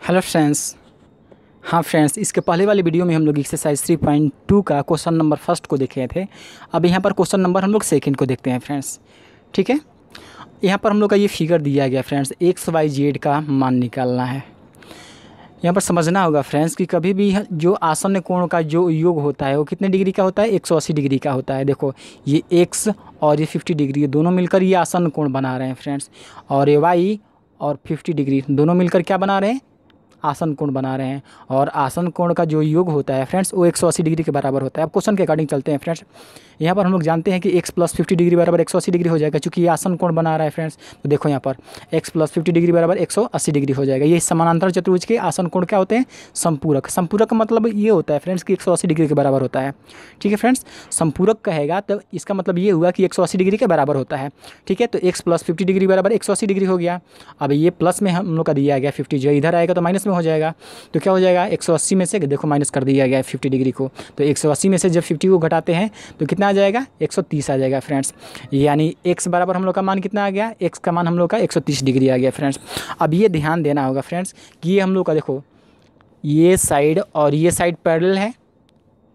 Hello friends. हाँ friends, इसके पहले वाली वीडियो में हम लोग एक्सरसाइज 3.2 का क्वेश्चन नंबर फर्स्ट को देखे थे। अब यहाँ पर क्वेश्चन नंबर हम लोग सेकंड को देखते हैं फ्रेंड्स। ठीक है, यहाँ पर हम लोग का ये फिगर दिया गया फ्रेंड्स, एक्स वाई जेड का मान निकालना है। यहाँ पर समझना होगा फ्रेंड्स कि कभी भी जो आसन्न कोण का जो योग होता है वो कितने डिग्री का होता है, 180 डिग्री का होता है। देखो ये एक्स और ये 50 डिग्री दोनों मिलकर ये आसन्न कोण बना रहे हैं फ्रेंड्स, और ये वाई और 50 डिग्री दोनों मिलकर क्या बना रहे हैं, आसन कोण बना रहे हैं। और आसन कोण का जो योग होता है फ्रेंड्स वो 180 डिग्री के बराबर होता है। अब क्वेश्चन के अकॉर्डिंग चलते हैं फ्रेंड्स। यहाँ पर हम लोग जानते हैं कि x + 50 डिग्री बराबर 180 डिग्री हो जाएगा, क्योंकि ये आसन कोण बना रहा है फ्रेंड्स। तो देखो यहाँ पर x + 50 डिग्री बराबर 180 डिग्री हो जाएगा। ये समानांतर चतुर्भुज के आसन कोण क्या होते हैं, संपूरक। संपूरक का मतलब ये होता है फ्रेंड्स कि 180 डिग्री के बराबर होता है। ठीक है फ्रेंड्स, संपूरक कहेगा तो इसका मतलब ये हुआ कि 180 डिग्री के बराबर होता है। ठीक है, तो x + 50 डिग्री बराबर 180 डिग्री हो गया। अब ये प्लस में हम लोग का दिया गया 50, जो इधर आएगा तो माइनस में हो जाएगा। तो क्या हो जाएगा, 180 में से देखो माइनस कर दिया गया है 50 डिग्री को, तो 180 में से जब 50 को घटाते हैं तो कितना आ जाएगा, 130 आ जाएगा फ्रेंड्स। यानी x बराबर हम लोग का मान कितना आ गया, x का मान हम लोग का 130 डिग्री आ गया फ्रेंड्स। अब ये ध्यान देना होगा फ्रेंड्स कि ये हम लोग का देखो ये साइड और ये साइड पैरेलल है,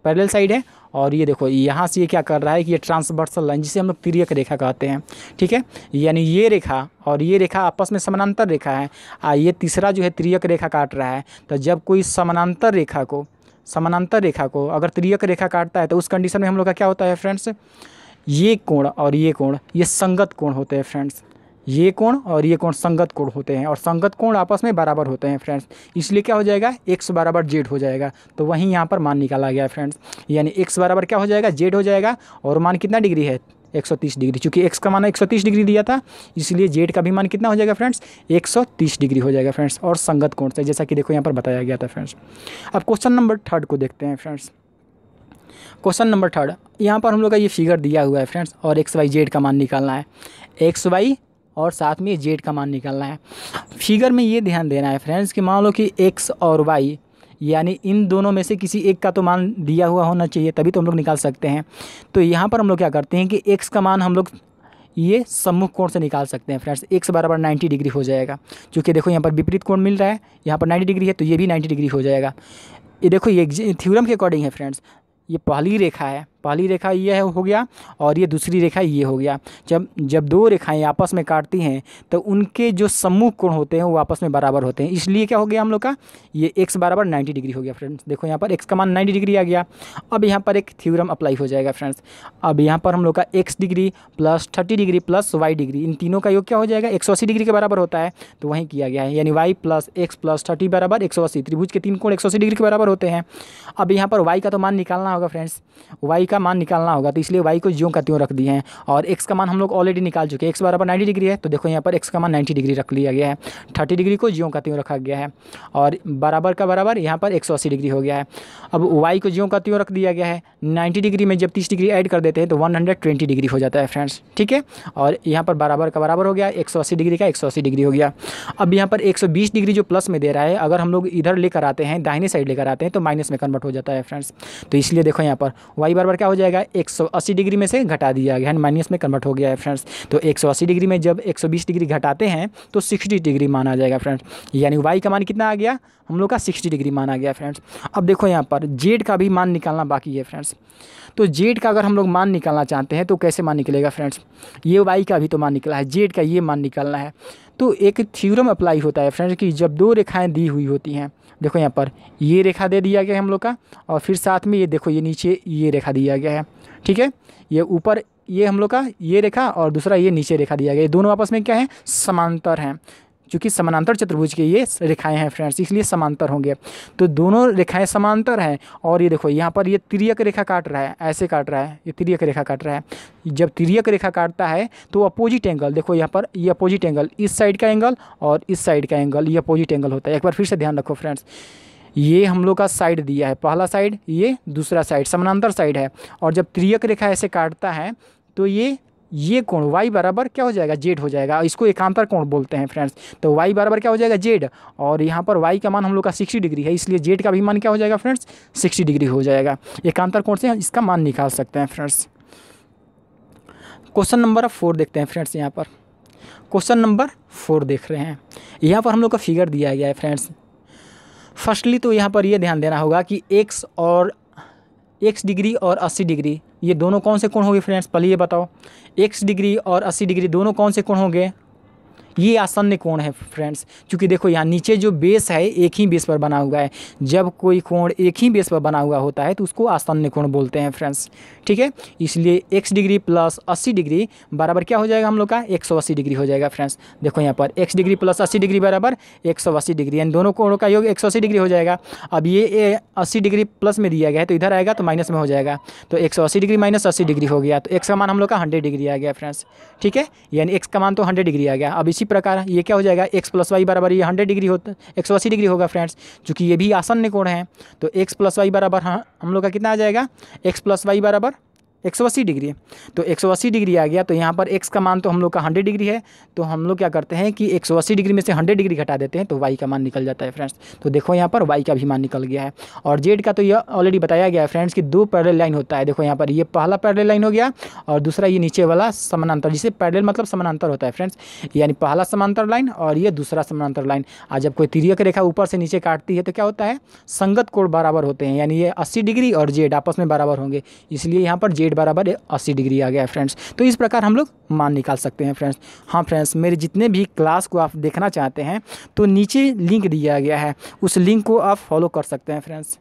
पैरेलल साइड है। और ये देखो यहाँ से ये क्या कर रहा है कि ये ट्रांसवर्सल लाइन, जिसे हम लोग तिर्यक रेखा कहते हैं। ठीक है, यानी ये रेखा और ये रेखा आपस में समानांतर रेखा है। ये तीसरा जो है तिर्यक रेखा काट रहा है। तो जब कोई समानांतर रेखा को अगर तिर्यक रेखा काटता है तो उस कंडीशन में हम लोग का क्या होता है फ्रेंड्स, ये कोण और ये कोण ये संगत कोण होते हैं फ्रेंड्स। ये कोण और ये कोण संगत कोण होते हैं, और संगत कोण आपस में बराबर होते हैं फ्रेंड्स। इसलिए क्या हो जाएगा, x बराबर जेड हो जाएगा। तो वहीं यहाँ पर मान निकाला गया है फ्रेंड्स, यानी x बराबर क्या हो जाएगा, जेड हो जाएगा। और मान कितना डिग्री है, 130 डिग्री। चूँकि x का मान 130 डिग्री दिया था, इसलिए जेड का भी मान कितना हो जाएगा फ्रेंड्स, 130 डिग्री हो जाएगा फ्रेंड्स, और संगत कोण से, जैसा कि देखो यहाँ पर बताया गया था फ्रेंड्स। अब क्वेश्चन नंबर 3 को देखते हैं फ्रेंड्स। क्वेश्चन नंबर 3, यहाँ पर हम लोग का ये फिगर दिया हुआ है फ्रेंड्स, और एक्स वाई जेड का मान निकालना है। एक्स वाई और साथ में जेड का मान निकालना है। फिगर में ये ध्यान देना है फ्रेंड्स कि मान लो कि एक्स और वाई यानी इन दोनों में से किसी एक का तो मान दिया हुआ होना चाहिए, तभी तो हम लोग निकाल सकते हैं। तो यहाँ पर हम लोग क्या करते हैं कि एक्स का मान हम लोग ये सम्मुख कोण से निकाल सकते हैं फ्रेंड्स। एक्स बराबर 90 डिग्री हो जाएगा, क्योंकि देखो यहाँ पर विपरीत कोण मिल रहा है, यहाँ पर 90 डिग्री है तो ये भी 90 डिग्री हो जाएगा। ये देखो ये थ्योरम के अकॉर्डिंग है फ्रेंड्स। ये पहली रेखा है, पहली रेखा ये है हो गया, और ये दूसरी रेखा ये हो गया। जब दो रेखाएं आपस में काटती हैं तो उनके जो सम्मुख कोण होते हैं वो आपस में बराबर होते हैं। इसलिए क्या हो गया हम लोग का, ये x बराबर 90 डिग्री हो गया फ्रेंड्स। देखो यहाँ पर x का मान 90 डिग्री आ गया। अब यहाँ पर एक थ्योरम अप्लाई हो जाएगा फ्रेंड्स। अब यहाँ पर हम लोग का x degree plus 30 degree plus y degree, इन तीनों का योग क्या हो जाएगा, 180 डिग्री के बराबर होता है। तो वहीं किया गया है, यानी y + x + 30 बराबर 180। त्रिभुज के तीन कोण 180 डिग्री के बराबर होते हैं। अब यहाँ पर y का तो मान निकालना होगा फ्रेंड्स, y का मान निकालना होगा, तो इसलिए y को ज्यों का त्यों रख दिए हैं। और x का मान हम लोग ऑलरेडी निकाल चुके हैं, x बराबर 90 डिग्री है। तो देखो यहाँ पर x का मान 90 डिग्री रख लिया गया है, 30 डिग्री को ज्यों का त्यों रखा गया है, और बराबर का बराबर यहाँ पर 180 डिग्री हो गया है। अब y को ज्यों का त्यों रख दिया गया है। 90 डिग्री में जब 30 डिग्री ऐड कर देते हैं तो 120 डिग्री हो जाता है फ्रेंड्स। ठीक है, और यहाँ पर बराबर का बराबर हो गया, 180 डिग्री का 180 डिग्री हो गया। अब यहाँ पर 120 डिग्री जो प्लस में दे रहा है, अगर हम लोग इधर लेकर आते हैं, दाहिने साइड लेकर आते हैं तो माइनस में कन्वर्ट हो जाता है फ्रेंड्स। तो इसलिए देखो यहाँ पर y बराबर क्या हो जाएगा, 180 डिग्री में से घटा दिया गया है, माइनस में कन्वर्ट हो गया है फ्रेंड्स। तो 180 डिग्री में जब 120 डिग्री घटाते हैं तो 60 डिग्री मान आ जाएगा फ्रेंड्स। यानी y का मान कितना आ गया, हम लोग का 60 डिग्री मान आ गया फ्रेंड्स। अब देखो यहाँ पर z का भी मान निकालना बाकी है फ्रेंड्स। तो z का अगर हम लोग मान निकालना चाहते हैं तो कैसे मान निकलेगा फ्रेंड्स, ये y का भी तो मान निकला है, z का ये मान निकालना है। तो एक थ्योरम अप्लाई होता है फ्रेंड्स कि जब दो रेखाएं दी हुई होती हैं, देखो यहाँ पर ये रेखा दे दिया गया है हम लोग का, और फिर साथ में ये देखो ये नीचे ये रेखा दिया गया है। ठीक है, ये ऊपर ये हम लोग का ये रेखा और दूसरा ये नीचे रेखा दिया गया है। दोनों आपस में क्या है, समांतर हैं। क्योंकि समानांतर चतुर्भुज के ये रेखाएं हैं फ्रेंड्स, इसलिए समांतर होंगे। तो दोनों रेखाएं समांतर हैं, और ये देखो यहाँ पर ये तिर्यक रेखा काट रहा है, ऐसे काट रहा है, ये तिर्यक रेखा काट रहा है। जब तिर्यक रेखा काटता है तो अपोजिट एंगल, देखो यहाँ पर ये अपोजिट एंगल, इस साइड का एंगल और इस साइड का एंगल, ये अपोजिट एंगल होता है। एक बार फिर से ध्यान रखो फ्रेंड्स, ये हम लोग का साइड दिया है, पहला साइड, ये दूसरा साइड, समानांतर साइड है। और जब तिर्यक रेखा ऐसे काटता है तो ये कोण y बराबर क्या हो जाएगा, जेड हो जाएगा। इसको एकांतर कोण बोलते हैं फ्रेंड्स। तो y बराबर क्या हो जाएगा, जेड, और यहाँ पर y का मान हम लोग का 60 डिग्री है, इसलिए जेड का भी मान क्या हो जाएगा फ्रेंड्स, 60 डिग्री हो जाएगा। एकांतर कोण से हम इसका मान निकाल सकते हैं फ्रेंड्स। क्वेश्चन नंबर 4 देखते हैं फ्रेंड्स। यहाँ पर क्वेश्चन नंबर 4 देख रहे हैं, यहाँ पर हम लोग का फिगर दिया गया है फ्रेंड्स। फर्स्टली तो यहाँ पर ये ध्यान देना होगा कि x डिग्री और 80 डिग्री ये दोनों कौन से कोण होंगे फ्रेंड्स, पहले ये बताओ। x डिग्री और 80 डिग्री दोनों कौन से कोण होंगे, ये आसन्न कोण है फ्रेंड्स। क्योंकि देखो यहाँ नीचे जो बेस है एक ही बेस पर बना हुआ है, जब कोई कोण एक ही बेस पर बना हुआ होता है तो उसको आसन्न कोण बोलते हैं फ्रेंड्स, ठीक है। इसलिए x डिग्री प्लस 80 डिग्री बराबर क्या हो जाएगा हम लोग का 180 डिग्री हो जाएगा फ्रेंड्स। देखो यहाँ पर x डिग्री प्लस 80 डिग्री बराबर 180 डिग्री, यानी दोनों कोणों का योग 180 डिग्री हो जाएगा। अब ये 80 डिग्री प्लस में दिया गया है तो इधर आएगा तो माइनस में हो जाएगा, तो 180 डिग्री माइनस 80 डिग्री हो गया, तो x का मान हम लोग का 100 डिग्री आ गया फ्रेंड्स, ठीक है। यानी x का मान तो 100 डिग्री आ गया। अब इसी प्रकार ये क्या हो जाएगा x प्लस वाई बराबर ये 100 डिग्री होता 180 डिग्री होगा फ्रेंड्स, क्योंकि ये भी आसन्न कोण है। तो x प्लस वाई बराबर हम लोग का कितना आ जाएगा, x प्लस वाई बराबर 180 डिग्री। तो 180 डिग्री आ गया, तो यहाँ पर x का मान तो हम लोग का 100 डिग्री है, तो हम लोग क्या करते हैं कि 180 डिग्री में से 100 डिग्री घटा देते हैं तो y का मान निकल जाता है फ्रेंड्स। तो देखो यहाँ पर y का भी मान निकल गया है। और z का तो ये ऑलरेडी बताया गया है फ्रेंड्स कि दो पैरेलल लाइन होता है। देखो यहाँ पर ये पहला पैरेलल लाइन हो गया और दूसरा ये नीचे वाला समानांतर, जिसे पैरेलल मतलब समानांतर होता है फ्रेंड्स, यानी पहला समांतर लाइन और ये दूसरा समानांतर लाइन। आज जब कोई तिर्यक रेखा ऊपर से नीचे काटती है तो क्या होता है, संगत कोण बराबर होते हैं, यानी ये 80 डिग्री और z आपस में बराबर होंगे, इसलिए यहाँ पर z बराबर 80 डिग्री आ गया है फ्रेंड्स। तो इस प्रकार हम लोग मान निकाल सकते हैं फ्रेंड्स। हाँ फ्रेंड्स, मेरे जितने भी क्लास को आप देखना चाहते हैं तो नीचे लिंक दिया गया है, उस लिंक को आप फॉलो कर सकते हैं फ्रेंड्स।